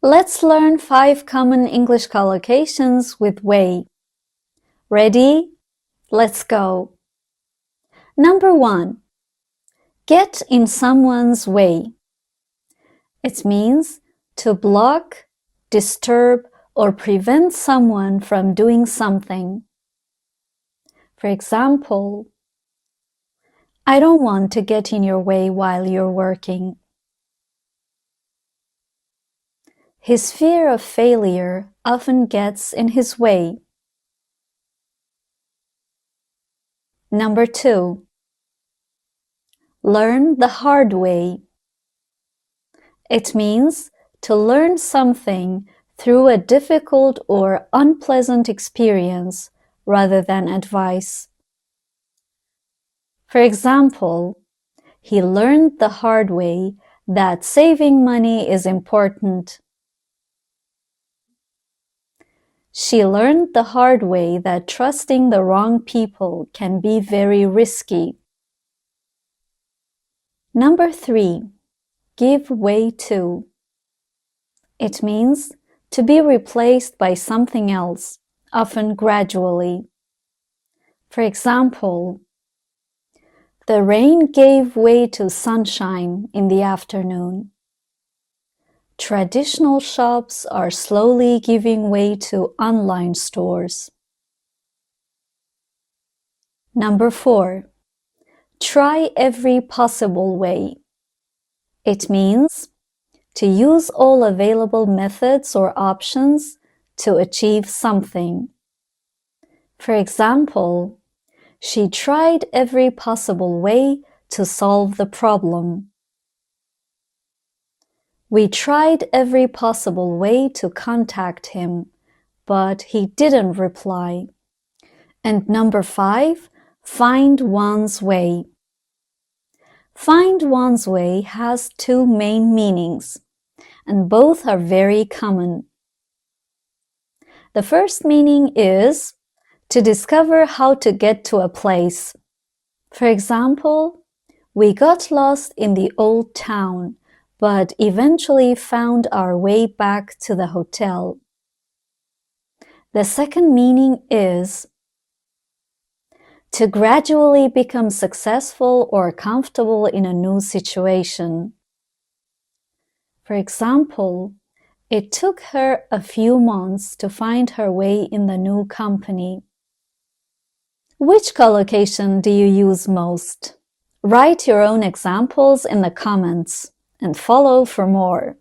Let's learn 5 common English collocations with way. Ready? Let's go. Number 1. Get in someone's way. It means to block, disturb, or prevent someone from doing something. For example, I don't want to get in your way while you're working. His fear of failure often gets in his way. Number 2. Learn the hard way. It means to learn something through a difficult or unpleasant experience rather than advice. For example, he learned the hard way that saving money is important. She learned the hard way that trusting the wrong people can be very risky. Number 3. Give way to. It means to be replaced by something else, often gradually. For example, the rain gave way to sunshine in the afternoon. Traditional shops are slowly giving way to online stores. Number 4. Try every possible way. It means to use all available methods or options to achieve something. For example, she tried every possible way to solve the problem. We tried every possible way to contact him, but he didn't reply. And number 5, find one's way. Find one's way has 2 main meanings, and both are very common. The first meaning is to discover how to get to a place. For example, we got lost in the old town, but eventually found our way back to the hotel. The second meaning is to gradually become successful or comfortable in a new situation. For example, it took her a few months to find her way in the new company. Which collocation do you use most? Write your own examples in the comments and follow for more.